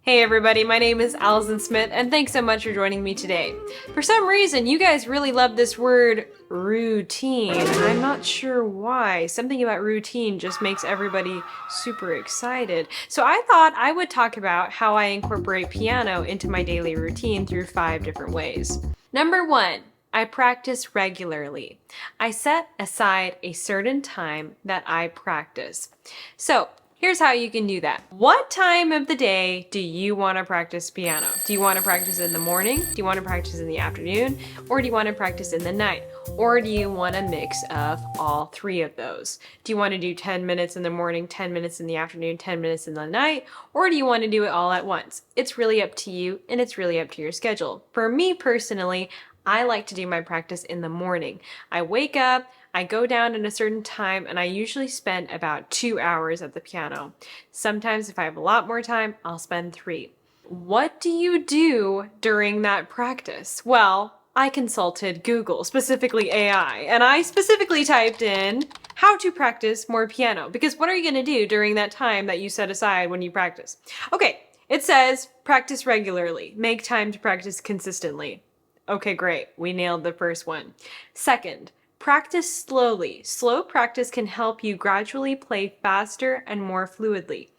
Hey everybody, my name is Allison Smith and thanks so much for joining me today. For some reason, you guys really love this word routine. I'm not sure why. Something about routine just makes everybody super excited. So I thought I would talk about how I incorporate piano into my daily routine through 5 different ways. Number 1, I practice regularly. I set aside a certain time that I practice. So here's how you can do that. What time of the day do you want to practice piano? Do you want to practice in the morning? Do you want to practice in the afternoon? Or do you want to practice in the night? Or do you want a mix of all 3 of those? Do you want to do 10 minutes in the morning, 10 minutes in the afternoon, 10 minutes in the night? Or do you want to do it all at once? It's really up to you and it's really up to your schedule. For me personally, I like to do my practice in the morning. I wake up, I go down at a certain time, and I usually spend about 2 hours at the piano. Sometimes if I have a lot more time, I'll spend 3. What do you do during that practice? Well, I consulted Google, specifically AI, and I specifically typed in how to practice more piano, because what are you going to do during that time that you set aside when you practice? Okay, it says practice regularly, make time to practice consistently. Okay, great. We nailed the first one. Second, practice slowly. Slow practice can help you gradually play faster and more fluidly.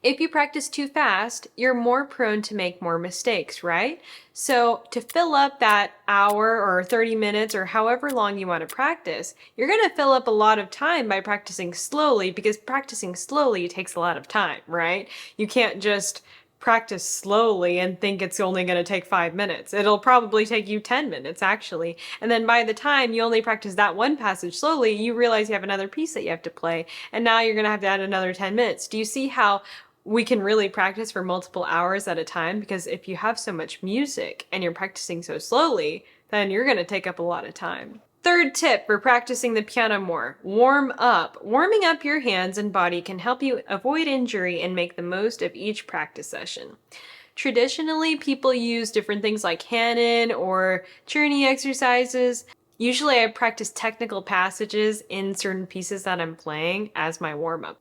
If you practice too fast, you're more prone to make more mistakes, right? So to fill up that hour or 30 minutes or however long you want to practice, you're going to fill up a lot of time by practicing slowly, because practicing slowly takes a lot of time, right? You can't just practice slowly and think it's only going to take 5 minutes. It'll probably take you 10 minutes actually. And then by the time you only practice that one passage slowly, you realize you have another piece that you have to play. And now you're going to have to add another 10 minutes. Do you see how we can really practice for multiple hours at a time? Because if you have so much music and you're practicing so slowly, then you're going to take up a lot of time. Third tip for practicing the piano more, warm up. Warming up your hands and body can help you avoid injury and make the most of each practice session. Traditionally, people use different things like hand-in or churning exercises. Usually I practice technical passages in certain pieces that I'm playing as my warm-up.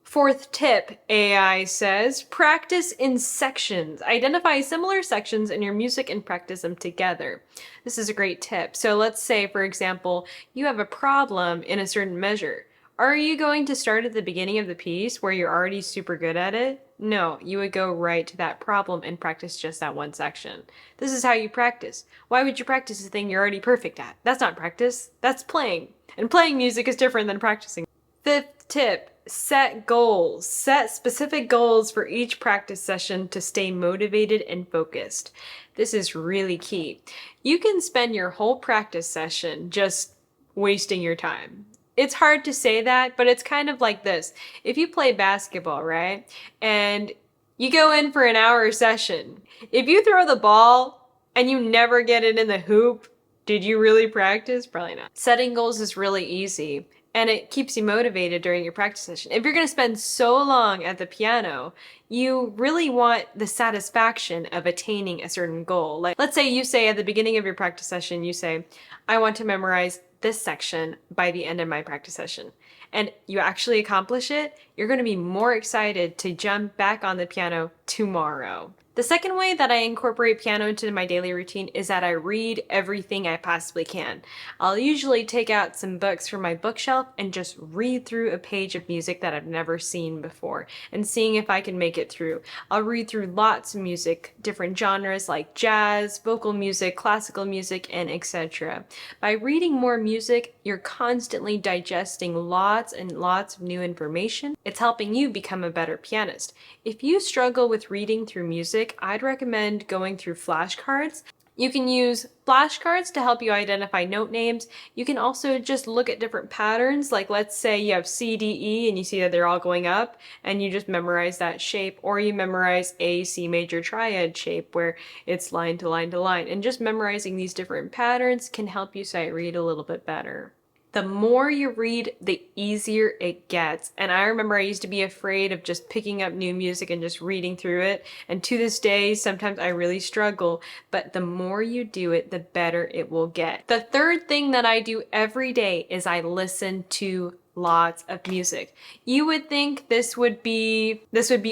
Fourth tip, AI says, practice in sections. Identify similar sections in your music and practice them together. This is a great tip. So let's say, for example, you have a problem in a certain measure. Are you going to start at the beginning of the piece where you're already super good at it? No, you would go right to that problem and practice just that one section. This is how you practice. Why would you practice a thing you're already perfect at? That's not practice, that's playing. And playing music is different than practicing. Fifth tip, set goals. Set specific goals for each practice session to stay motivated and focused. This is really key. You can spend your whole practice session just wasting your time. It's hard to say that, but it's kind of like this. If you play basketball, right, and you go in for an hour session, if you throw the ball and you never get it in the hoop, did you really practice? Probably not. Setting goals is really easy, and it keeps you motivated during your practice session. If you're going to spend so long at the piano, you really want the satisfaction of attaining a certain goal. Like, let's say you say at the beginning of your practice session, you say, I want to memorize this section by the end of my practice session. And you actually accomplish it, you're going to be more excited to jump back on the piano tomorrow. The second way that I incorporate piano into my daily routine is that I read everything I possibly can. I'll usually take out some books from my bookshelf and just read through a page of music that I've never seen before and seeing if I can make it through. I'll read through lots of music, different genres like jazz, vocal music, classical music, and etc. By reading more music, you're constantly digesting lots and lots of new information. It's helping you become a better pianist. If you struggle with reading through music, I'd recommend going through flashcards. You can use flashcards to help you identify note names. You can also just look at different patterns, like let's say you have C, D, E, and you see that they're all going up, and you just memorize that shape, or you memorize A, C major triad shape, where it's line to line to line. And just memorizing these different patterns can help you sight read a little bit better. The more you read, the easier it gets. And I remember I used to be afraid of just picking up new music and just reading through it. And to this day, sometimes I really struggle, but the more you do it, the better it will get. The third thing that I do every day is I listen to lots of music. You would think this would be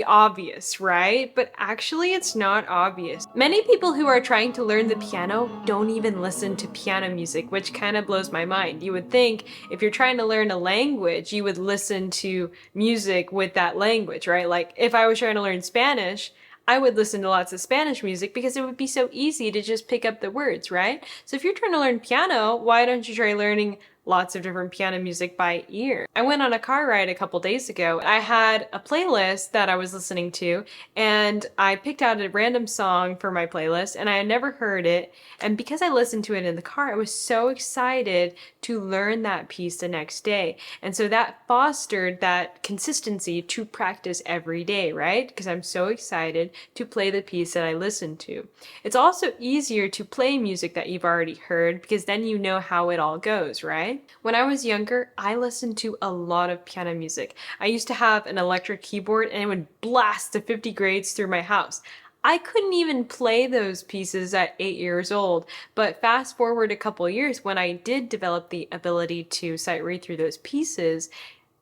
obvious, right? But actually it's not obvious. Many people who are trying to learn the piano don't even listen to piano music, which kind of blows my mind. You would think if you're trying to learn a language, you would listen to music with that language, right? Like if I was trying to learn Spanish, I would listen to lots of Spanish music because it would be so easy to just pick up the words, right? So if you're trying to learn piano, why don't you try learning lots of different piano music by ear? I went on a car ride a couple days ago. I had a playlist that I was listening to, and I picked out a random song for my playlist, and I had never heard it. And because I listened to it in the car, I was so excited to learn that piece the next day. And so that fostered that consistency to practice every day, right? Because I'm so excited to play the piece that I listened to. It's also easier to play music that you've already heard because then you know how it all goes, right? When I was younger, I listened to a lot of piano music. I used to have an electric keyboard and it would blast to 50 grades through my house. I couldn't even play those pieces at 8 years old, but fast forward a couple years when I did develop the ability to sight read through those pieces,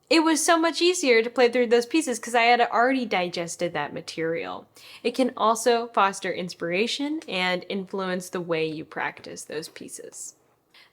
it was so much easier to play through those pieces because I had already digested that material. It can also foster inspiration and influence the way you practice those pieces.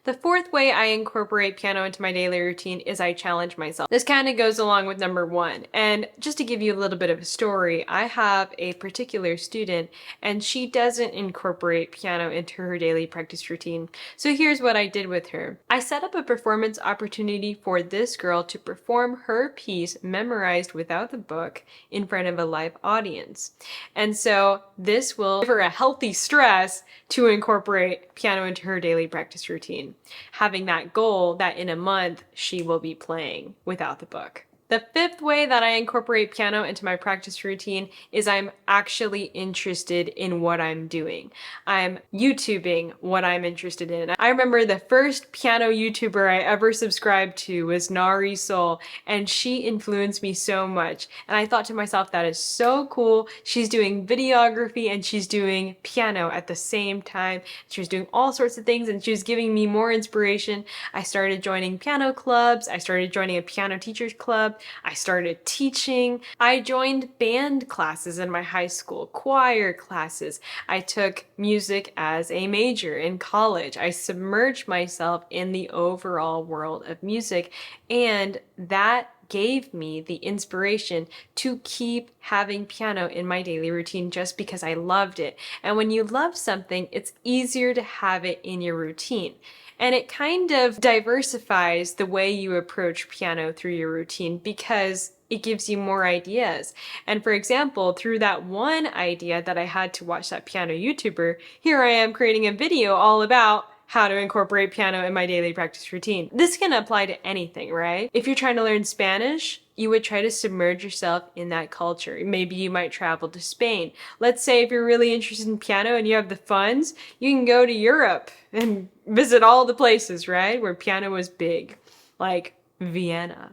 The fourth way I incorporate piano into my daily routine is I challenge myself. This kind of goes along with number one. And just to give you a little bit of a story, I have a particular student and she doesn't incorporate piano into her daily practice routine. So here's what I did with her. I set up a performance opportunity for this girl to perform her piece memorized without the book in front of a live audience. And so this will give her a healthy stress to incorporate piano into her daily practice routine, having that goal that in a month she will be playing without the book. The fifth way that I incorporate piano into my practice routine is I'm actually interested in what I'm doing. I'm YouTubing what I'm interested in. I remember the first piano YouTuber I ever subscribed to was Nari Soul, and she influenced me so much. And I thought to myself, that is so cool. She's doing videography and she's doing piano at the same time. She was doing all sorts of things and she was giving me more inspiration. I started joining piano clubs. I started joining a piano teachers club. I started teaching. I joined band classes in my high school, choir classes. I took music as a major in college. I submerged myself in the overall world of music, and that gave me the inspiration to keep having piano in my daily routine just because I loved it. And when you love something, it's easier to have it in your routine. And it kind of diversifies the way you approach piano through your routine because it gives you more ideas. And for example, through that one idea that I had to watch that piano YouTuber, here I am creating a video all about how to incorporate piano in my daily practice routine. This can apply to anything, right? If you're trying to learn Spanish, you would try to submerge yourself in that culture. Maybe you might travel to Spain. Let's say if you're really interested in piano and you have the funds, you can go to Europe and visit all the places, right? Where piano was big, like Vienna.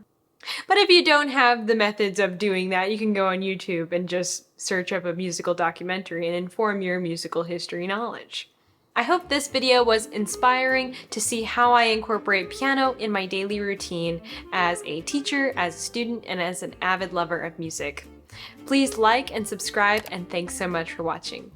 But if you don't have the methods of doing that, you can go on YouTube and just search up a musical documentary and inform your musical history knowledge. I hope this video was inspiring to see how I incorporate piano in my daily routine as a teacher, as a student, and as an avid lover of music. Please like and subscribe, and thanks so much for watching.